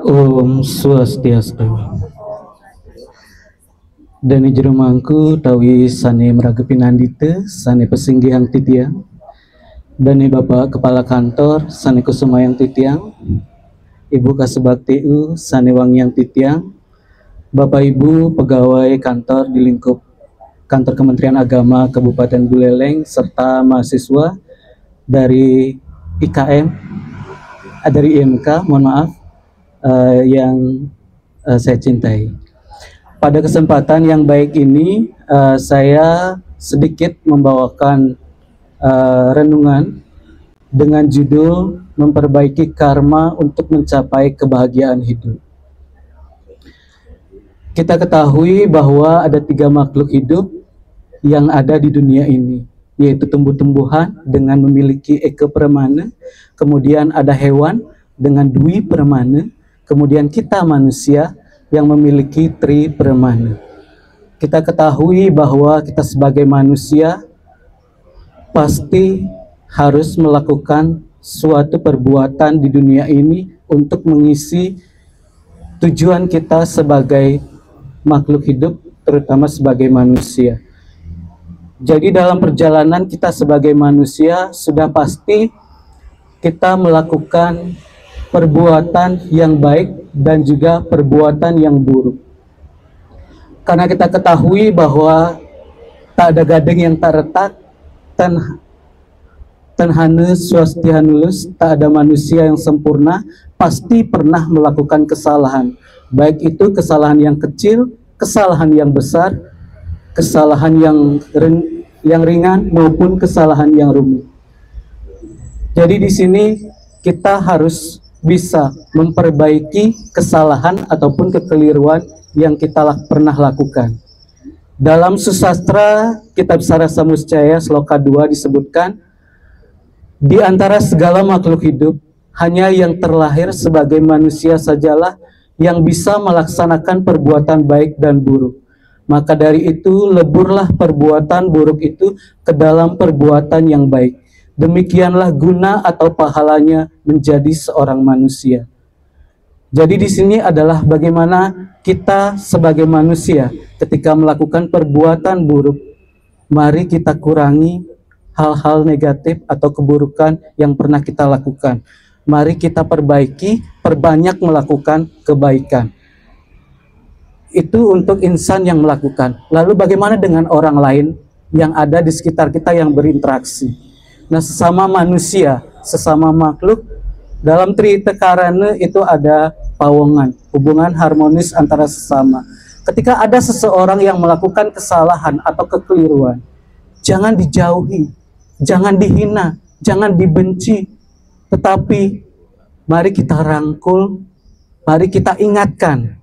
Om Swastiastu. Dani jerumangku tawi sane meraga pinandite, sane pesinggihan titiang. Dani Bapak Kepala Kantor sane kusumayang titiang. Ibu Kasebaktiu sane wangiang titiang. Bapak Ibu pegawai kantor di lingkup Kantor Kementerian Agama Kabupaten Buleleng serta mahasiswa dari IKM, dari IMK, mohon maaf, yang saya cintai. Pada kesempatan yang baik ini, saya sedikit membawakan renungan dengan judul Memperbaiki Karma untuk Mencapai Kebahagiaan Hidup. Kita ketahui bahwa ada 3 makhluk hidup yang ada di dunia ini, yaitu tumbuh-tumbuhan dengan memiliki eka pramana, kemudian ada hewan dengan dwi pramana, kemudian kita manusia yang memiliki tri pramana. Kita ketahui bahwa kita sebagai manusia pasti harus melakukan suatu perbuatan di dunia ini untuk mengisi tujuan kita sebagai makhluk hidup, terutama sebagai manusia. Jadi dalam perjalanan kita sebagai manusia sudah pasti kita melakukan perbuatan yang baik dan juga perbuatan yang buruk. Karena kita ketahui bahwa tak ada gading yang tak retak, tanhane swastihanulus, tak ada manusia yang sempurna, pasti pernah melakukan kesalahan. Baik itu kesalahan yang kecil, kesalahan yang besar, kesalahan yang ringan maupun kesalahan yang rumit. Jadi di sini kita harus bisa memperbaiki kesalahan ataupun kekeliruan yang kita pernah lakukan. Dalam Susastra Kitab Sarasa Muscaya Sloka 2 disebutkan, di antara segala makhluk hidup, hanya yang terlahir sebagai manusia sajalah yang bisa melaksanakan perbuatan baik dan buruk. Maka dari itu, leburlah perbuatan buruk itu ke dalam perbuatan yang baik. Demikianlah guna atau pahalanya menjadi seorang manusia. Jadi di sini adalah bagaimana kita sebagai manusia ketika melakukan perbuatan buruk, mari kita kurangi hal-hal negatif atau keburukan yang pernah kita lakukan. Mari kita perbanyak melakukan kebaikan. Itu untuk insan yang melakukan. Lalu bagaimana dengan orang lain yang ada di sekitar kita yang berinteraksi? Nah, sesama manusia, sesama makhluk, dalam Trita Karana itu ada pawongan, hubungan harmonis antara sesama. Ketika ada seseorang yang melakukan kesalahan atau kekeliruan, jangan dijauhi, jangan dihina, jangan dibenci, tetapi mari kita rangkul, mari kita ingatkan,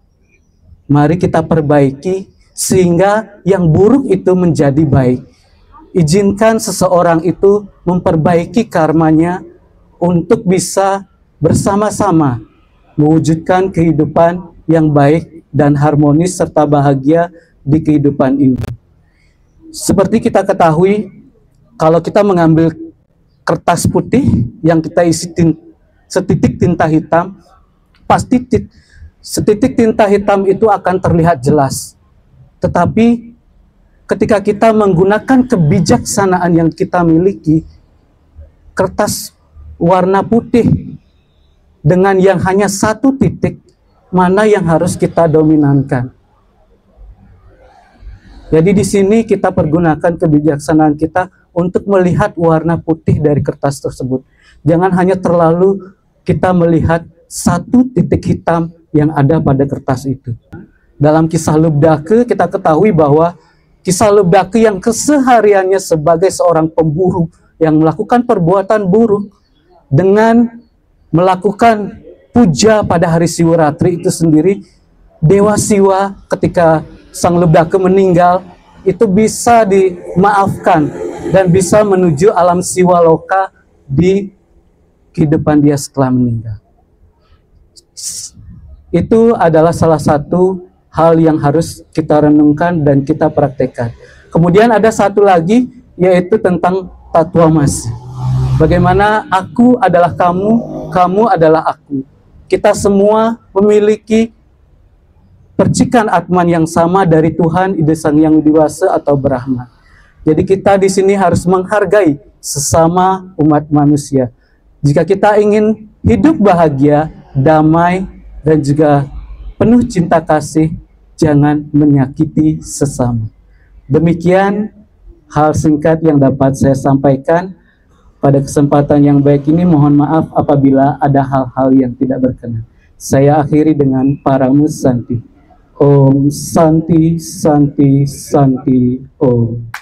mari kita perbaiki sehingga yang buruk itu menjadi baik. Izinkan seseorang itu memperbaiki karmanya untuk bisa bersama-sama mewujudkan kehidupan yang baik dan harmonis serta bahagia di kehidupan ini. Seperti kita ketahui, kalau kita mengambil kertas putih yang kita isi setitik tinta hitam, pasti setitik tinta hitam itu akan terlihat jelas. Tetapi ketika kita menggunakan kebijaksanaan yang kita miliki, kertas warna putih dengan yang hanya satu titik, mana yang harus kita dominankan? Jadi di sini kita pergunakan kebijaksanaan kita untuk melihat warna putih dari kertas tersebut. Jangan hanya terlalu kita melihat satu titik hitam yang ada pada kertas itu. Dalam kisah Lubdake kita ketahui bahwa kisah Lubdake yang kesehariannya sebagai seorang pemburu yang melakukan perbuatan buruk dengan melakukan puja pada hari Siwaratri itu sendiri, Dewa Siwa ketika Sang Lubdake meninggal itu bisa dimaafkan dan bisa menuju alam Siwaloka di kehidupan dia setelah meninggal. Itu adalah salah satu hal yang harus kita renungkan dan kita praktekkan. Kemudian ada satu lagi, yaitu tentang Tatwamasi. Bagaimana aku adalah kamu, kamu adalah aku. Kita semua memiliki percikan Atman yang sama dari Tuhan, Ide Sang Yang Widiwasa atau Brahma. Jadi kita di sini harus menghargai sesama umat manusia. Jika kita ingin hidup bahagia, damai, dan juga penuh cinta kasih, jangan menyakiti sesama. Demikian hal singkat yang dapat saya sampaikan pada kesempatan yang baik ini. Mohon maaf apabila ada hal-hal yang tidak berkenan. Saya akhiri dengan Paramu Santi. Om Santi, Santi, Santi, Om.